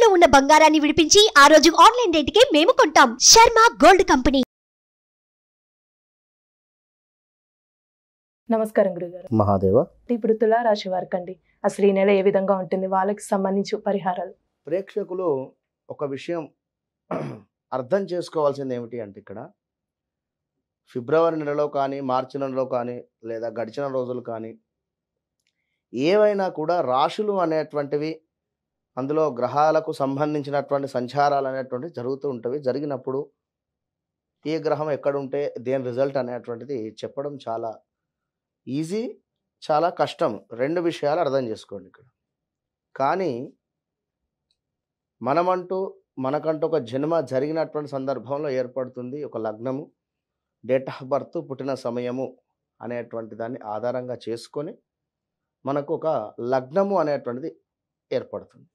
తాకట్టులో ఉన్న బంగారాన్ని విడిపించి ఆ రోజు ఆన్లైన్ రేటుకే మేము కొంటాం. Sharma gold company. నమస్కారం గురుగారు. మహాదేవ. ఇప్పుడు తులారాశి వారికి అండి అసలు ఈ నెల ఏ విధంగా ఉంటుంది, వాళ్ళకి సంబంధించి పరిహారాలు? ప్రేక్షకులు ఒక విషయం అర్థం చేసుకోవాల్సింది ఏమిటి అంటే, ఇక్కడ ఫిబ్రవరి నెలలో కానీ మార్చి నెలలో కానీ లేదా గడిచిన రోజులు కానీ ఏవైనా కూడా రాశులు అనేటువంటివి, అందులో గ్రహాలకు సంబంధించినటువంటి సంచారాలు అనేటువంటివి జరుగుతూ ఉంటవి. జరిగినప్పుడు ఏ గ్రహం ఎక్కడుంటే దేని రిజల్ట్ అనేటువంటిది చెప్పడం చాలా ఈజీ, చాలా కష్టం. రెండు విషయాలు అర్థం చేసుకోండి ఇక్కడ. కానీ మనకంటూ ఒక జన్మ జరిగినటువంటి సందర్భంలో ఏర్పడుతుంది ఒక లగ్నము, డేట్ ఆఫ్ బర్త్, పుట్టిన సమయము అనేటువంటి దాన్ని ఆధారంగా చేసుకొని మనకు ఒక లగ్నము అనేటువంటిది ఏర్పడుతుంది.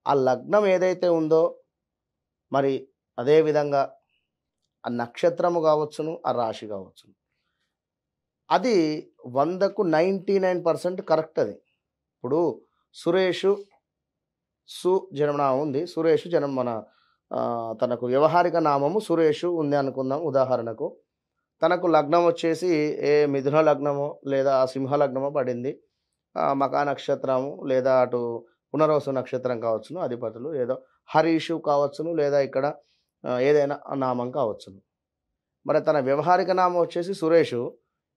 ఆ లగ్నం ఏదైతే ఉందో మరి అదేవిధంగా ఆ నక్షత్రము కావచ్చును, ఆ రాశి కావచ్చును, అది 100కు 99% కరెక్ట్. అది ఇప్పుడు సురేషు జన్మనామం ఉంది. సురేషు మన తనకు వ్యవహారిక నామము సురేషు ఉంది అనుకుందాం ఉదాహరణకు. తనకు లగ్నం వచ్చేసి ఏ మిథున లగ్నమో లేదా సింహ లగ్నమో పడింది. మకా నక్షత్రము లేదా అటు పునర్వసు నక్షత్రం కావచ్చును, అధిపతులు ఏదో హరీషు కావచ్చును, లేదా ఇక్కడ ఏదైనా నామం కావచ్చును. మరి తన వ్యవహారిక నామం వచ్చేసి సురేషు,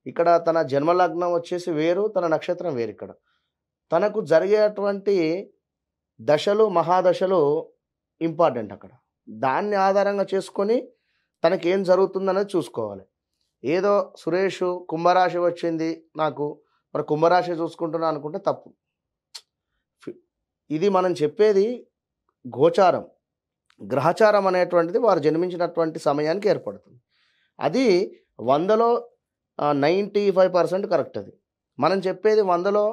ఇక్కడ తన జన్మలగ్నం వచ్చేసి వేరు, తన నక్షత్రం వేరు. ఇక్కడ తనకు జరిగేటువంటి దశలు, మహాదశలు ఇంపార్టెంట్. అక్కడ దాన్ని ఆధారంగా చేసుకొని తనకేం జరుగుతుందనేది చూసుకోవాలి. ఏదో సురేషు కుంభరాశి వచ్చింది నాకు, మరి కుంభరాశి చూసుకుంటున్నా అనుకుంటే తప్పు. ఇది మనం చెప్పేది గోచారం, గ్రహచారం అనేటువంటిది వారు జన్మించినటువంటి సమయానికి ఏర్పడుతుంది. అది 100లో 95% కరెక్ట్. అది మనం చెప్పేది 100లో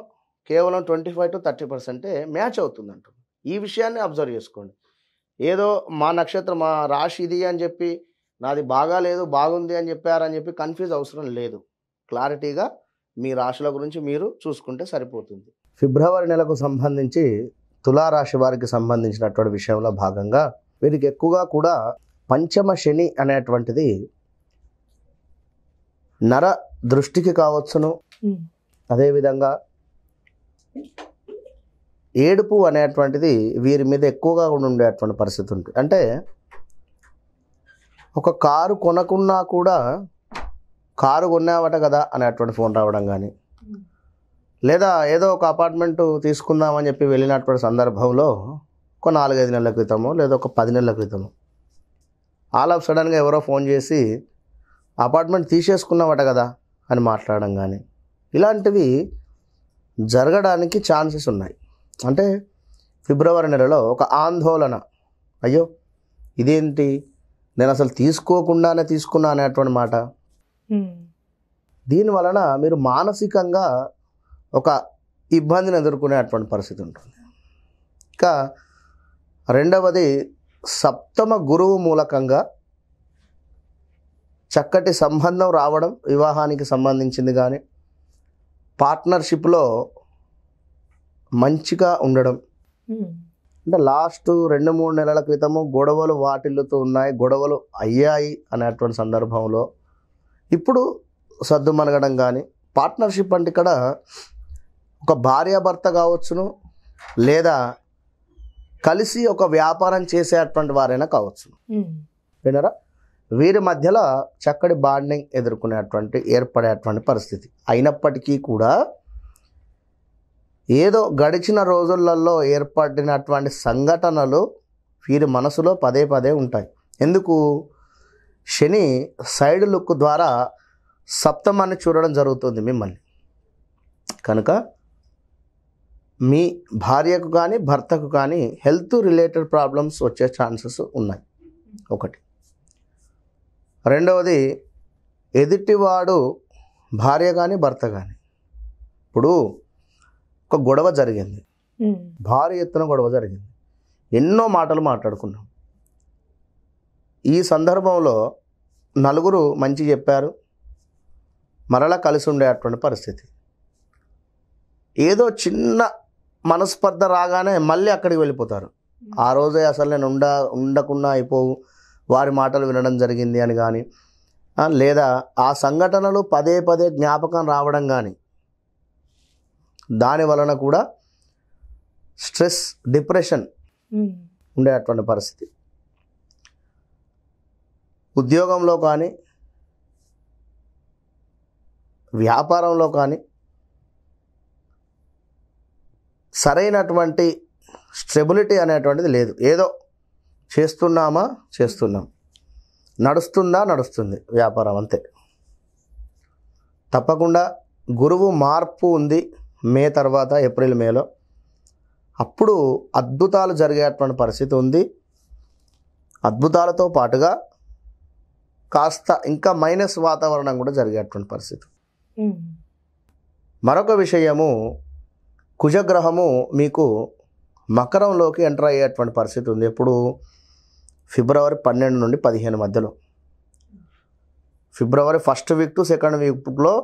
కేవలం 25 to 30% మ్యాచ్ అవుతుంది అంటుంది. ఈ విషయాన్ని అబ్జర్వ్ చేసుకోండి. ఏదో మా నక్షత్రం మా రాశి ఇది అని చెప్పి నాది బాగా లేదు బాగుంది అని చెప్పారని చెప్పి కన్ఫ్యూజ్ అవసరం లేదు. క్లారిటీగా మీ రాశుల గురించి మీరు చూసుకుంటే సరిపోతుంది. ఫిబ్రవరి నెలకు సంబంధించి తులారాశి వారికి సంబంధించినటువంటి విషయంలో భాగంగా వీరికి ఎక్కువగా కూడా పంచమ శని అనేటువంటిది నర దృష్టికి కావచ్చును, అదేవిధంగా ఏడుపు అనేటువంటిది వీరి మీద ఎక్కువగా ఉండేటువంటి పరిస్థితి ఉంటుంది. అంటే ఒక కారు కొనకున్నా కూడా కారు కొన్నావట కదా అనేటువంటి ఫోన్ రావడం కానీ, లేదా ఏదో ఒక అపార్ట్మెంటు తీసుకుందామని చెప్పి వెళ్ళినటువంటి సందర్భంలో ఒక 4-5 నెలల క్రితమో లేదా ఒక 10 నెలల క్రితమో ఆల్ ఆఫ్ సడన్గా ఎవరో ఫోన్ చేసి అపార్ట్మెంట్ తీసేసుకున్నావట కదా అని మాట్లాడడం కానీ, ఇలాంటివి జరగడానికి ఛాన్సెస్ ఉన్నాయి. అంటే ఫిబ్రవరి నెలలో ఒక ఆందోళన, అయ్యో ఇదేంటి నేను అసలు తీసుకోకుండానే తీసుకున్నా అనేటువంటి మాట. దీనివలన మీరు మానసికంగా ఒక ఇబ్బందిని ఎదుర్కొనేటువంటి పరిస్థితి ఉంటుంది. ఇంకా రెండవది, సప్తమ గురువు మూలకంగా చక్కటి సంబంధం రావడం, వివాహానికి సంబంధించింది కానీ పార్ట్నర్షిప్లో మంచిగా ఉండడం. అంటే లాస్ట్ 2-3 నెలల క్రితము గొడవలు వాటిల్లుతూ ఉన్నాయి, గొడవలు అయ్యాయి అనేటువంటి సందర్భంలో ఇప్పుడు సద్దు మనగడం కానీ, పార్ట్నర్షిప్ అంటే ఇక్కడ ఒక భార్యాభర్త కావచ్చును, లేదా కలిసి ఒక వ్యాపారం చేసేటువంటి వారైనా కావచ్చు. వినరా, వీరి మధ్యలో చక్కటి బాండింగ్ ఏర్పడేటువంటి పరిస్థితి. అయినప్పటికీ కూడా ఏదో గడిచిన రోజులలో ఏర్పడినటువంటి సంఘటనలు వీరి మనసులో పదే పదే ఉంటాయి. ఎందుకు? శని సైడ్ లుక్ ద్వారా సప్తమాన్ని చూడడం జరుగుతుంది మిమ్మల్ని. కనుక మీ భార్యకు కానీ భర్తకు కానీ హెల్త్ రిలేటెడ్ ప్రాబ్లమ్స్ వచ్చే ఛాన్సెస్ ఉన్నాయి. ఒకటి. రెండవది, ఎదుటివాడు భార్య కానీ భర్త కానీ, ఇప్పుడు ఒక గొడవ జరిగింది, భారీ ఎత్తున గొడవ జరిగింది, ఎన్నో మాటలు మాట్లాడుకున్నాం. ఈ సందర్భంలో నలుగురు మంచి చెప్పారు, మరలా కలిసి ఉండేటువంటి పరిస్థితి. ఏదో చిన్న మనస్పర్ధ రాగానే మళ్ళీ అక్కడికి వెళ్ళిపోతారు. ఆ రోజే అసలు నేను ఉండకుండా అయిపోవు, వారి మాటలు వినడం జరిగింది అని కానీ, లేదా ఆ సంఘటనలు పదే పదే జ్ఞాపకం రావడం కానీ, దాని వలన కూడా స్ట్రెస్, డిప్రెషన్ ఉండేటువంటి పరిస్థితి. ఉద్యోగంలో కానీ వ్యాపారంలో కానీ సరైనటువంటి స్టెబిలిటీ అనేటువంటిది లేదు. ఏదో చేస్తున్నాం, నడుస్తుంది వ్యాపారం, అంతే. తప్పకుండా గురువు మార్పు ఉంది మే తర్వాత, ఏప్రిల్ మేలో. అప్పుడు అద్భుతాలు జరిగేటువంటి పరిస్థితి ఉంది. అద్భుతాలతో పాటుగా కాస్త ఇంకా మైనస్ వాతావరణం కూడా జరిగేటువంటి పరిస్థితి. మరొక విషయము, కుజగ్రహము మీకు మకరంలోకి ఎంటర్ అయ్యేటువంటి పరిస్థితి ఉంది. ఎప్పుడు? ఫిబ్రవరి 12 నుండి 15 మధ్యలో. ఫిబ్రవరి 1st వీక్ టు 2nd వీక్లో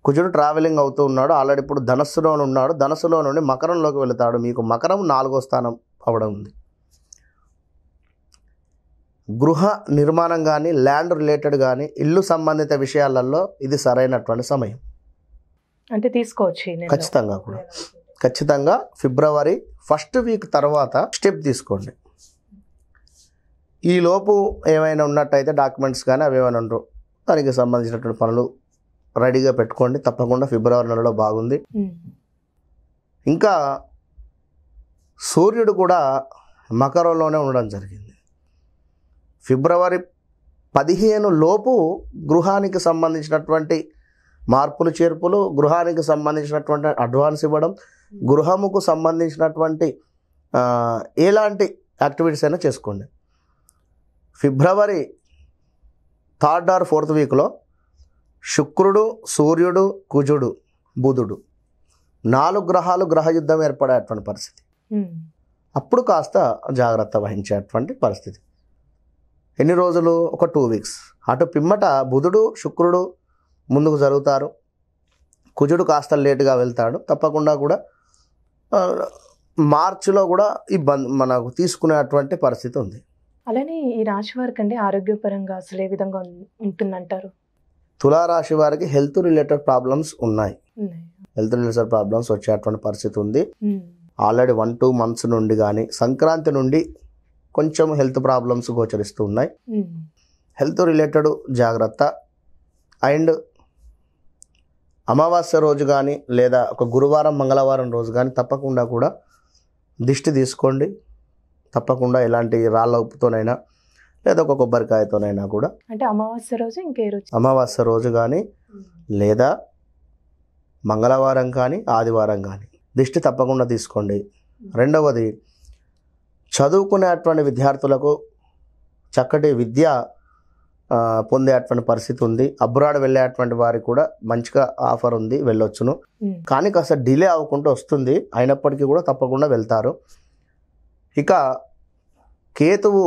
కుజుడు ట్రావెలింగ్ అవుతూ ఉన్నాడు. ఆల్రెడీ ఇప్పుడు ధనస్సులో ఉన్నాడు. ధనస్సులో నుండి మకరంలోకి వెళతాడు. మీకు మకరం 4వ స్థానం అవడం ఉంది. గృహ నిర్మాణం కానీ, ల్యాండ్ రిలేటెడ్ కానీ, ఇల్లు సంబంధిత విషయాలలో ఇది సరైనటువంటి సమయం. అంటే తీసుకోవచ్చు ఖచ్చితంగా కూడా. ఖచ్చితంగా ఫిబ్రవరి 1st వీక్ తర్వాత స్టెప్ తీసుకోండి. ఈలోపు ఏమైనా ఉన్నట్టయితే డాక్యుమెంట్స్ కానీ అవి ఏమైనా ఉండవు, దానికి సంబంధించినటువంటి పనులు రెడీగా పెట్టుకోండి. తప్పకుండా ఫిబ్రవరి నెలలో బాగుంది. ఇంకా సూర్యుడు కూడా మకరంలోనే ఉండడం జరిగింది. ఫిబ్రవరి 15 లోపు గృహానికి సంబంధించినటువంటి మార్పులు చేర్పులు, గృహానికి సంబంధించినటువంటి అడ్వాన్స్ ఇవ్వడం, గృహముకు సంబంధించినటువంటి ఎలాంటి యాక్టివిటీస్ అయినా చేసుకోండి. ఫిబ్రవరి 3rd or 4th వీక్లో శుక్రుడు, సూర్యుడు, కుజుడు, బుధుడు 4 గ్రహాలు గ్రహయుద్ధం ఏర్పడేటువంటి పరిస్థితి. అప్పుడు కాస్త జాగ్రత్త వహించేటువంటి పరిస్థితి. ఎన్ని రోజులు? ఒక 2 వీక్స్. అటు పిమ్మట బుధుడు, శుక్రుడు ముందుకు జరుగుతారు. కుజుడు కాస్త లేటుగా వెళ్తాడు. తప్పకుండా కూడా మార్చిలో కూడా మనకు తీసుకునేటువంటి పరిస్థితి ఉంది. అలానే ఈ రాశి వారికి అండి ఆరోగ్యపరంగా అసలు ఏ విధంగా ఉంటుందంటారు? తులారాశి వారికి హెల్త్ రిలేటెడ్ ప్రాబ్లమ్స్ ఉన్నాయి. హెల్త్ రిలేటెడ్ ప్రాబ్లమ్స్ వచ్చేటువంటి పరిస్థితి ఉంది. ఆల్రెడీ 1-2 months నుండి కానీ, సంక్రాంతి నుండి కొంచెం హెల్త్ ప్రాబ్లమ్స్ గోచరిస్తూ ఉన్నాయి. హెల్త్ రిలేటెడ్ జాగ్రత్త. అండ్ అమావాస్య రోజు కానీ, లేదా ఒక గురువారం, మంగళవారం రోజు కానీ తప్పకుండా కూడా దిష్టి తీసుకోండి. తప్పకుండా ఎలాంటి రాళ్ళ ఉప్పుతోనైనా, లేదా ఒక కొబ్బరికాయతోనైనా కూడా. అంటే అమావాస్య రోజు ఇంకే రోజు? అమావాస్య రోజు కానీ, లేదా మంగళవారం కానీ, ఆదివారం కానీ దిష్టి తప్పకుండా తీసుకోండి. రెండవది, చదువుకునేటువంటి విద్యార్థులకు చక్కటి విద్య పొందేటువంటి పరిస్థితి ఉంది. అబ్రాడ్ వెళ్ళేటువంటి వారికి కూడా మంచిగా ఆఫర్ ఉంది, వెళ్ళొచ్చును. కానీ కాస్త డిలే అవ్వకుండా వస్తుంది. అయినప్పటికీ కూడా తప్పకుండా వెళ్తారు. ఇక కేతువు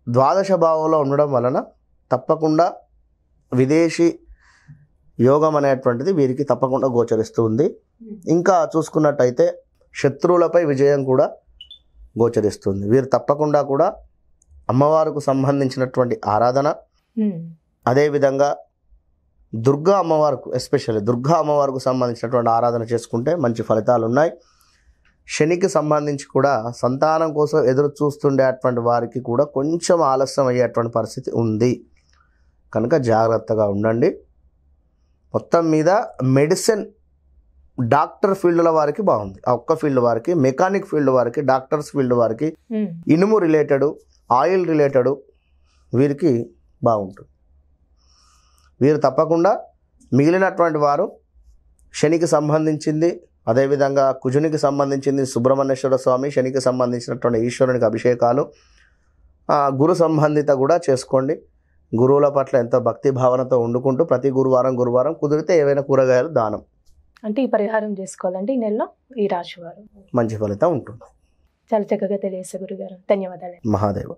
12వ భావంలో ఉండడం వలన తప్పకుండా విదేశీ యోగం అనేటువంటిది వీరికి తప్పకుండా గోచరిస్తూ ఉంది. ఇంకా చూసుకున్నట్టయితే శత్రువులపై విజయం కూడా గోచరిస్తుంది. వీరు తప్పకుండా కూడా అమ్మవారికి సంబంధించినటువంటి ఆరాధన, అదేవిధంగా దుర్గా అమ్మవారికి, ఎస్పెషల్లీ దుర్గా అమ్మవారికి సంబంధించినటువంటి ఆరాధన చేసుకుంటే మంచి ఫలితాలు ఉన్నాయి. శనికి సంబంధించి కూడా సంతానం కోసం ఎదురు చూస్తుండేటువంటి వారికి కూడా కొంచెం ఆలస్యం అయ్యేటువంటి పరిస్థితి ఉంది. కనుక జాగ్రత్తగా ఉండండి. మొత్తం మీద మెడిసిన్, డాక్టర్ ఫీల్డ్ల వారికి బాగుంది. ఆ ఒక్క ఫీల్డ్ వారికి, మెకానిక్ ఫీల్డ్ వారికి, డాక్టర్స్ ఫీల్డ్ వారికి, ఇనుము రిలేటెడ్, ఆయిల్ రిలేటెడ్ వీరికి బాగుంటుంది. వీరు తప్పకుండా మిగిలినటువంటి వారు శనికి సంబంధించింది, అదేవిధంగా కుజునికి సంబంధించింది సుబ్రహ్మణ్యేశ్వర స్వామి, శనికి సంబంధించినటువంటి ఈశ్వరునికి అభిషేకాలు, గురు సంబంధిత కూడా చేసుకోండి. గురువుల పట్ల ఎంతో భక్తి భావనతో వండుకుంటూ ప్రతి గురువారం కుదిరితే ఏవైనా కూరగాయలు దానం. అంటే ఈ పరిహారం చేసుకోవాలంటే ఈ నెలలో ఈ రాశి వారు మంచి ఫలితం ఉంటుంది. చాలా చక్కగా తెలియజేశారు గురుగారు. ధన్యవాదాలు. మహాదేవ.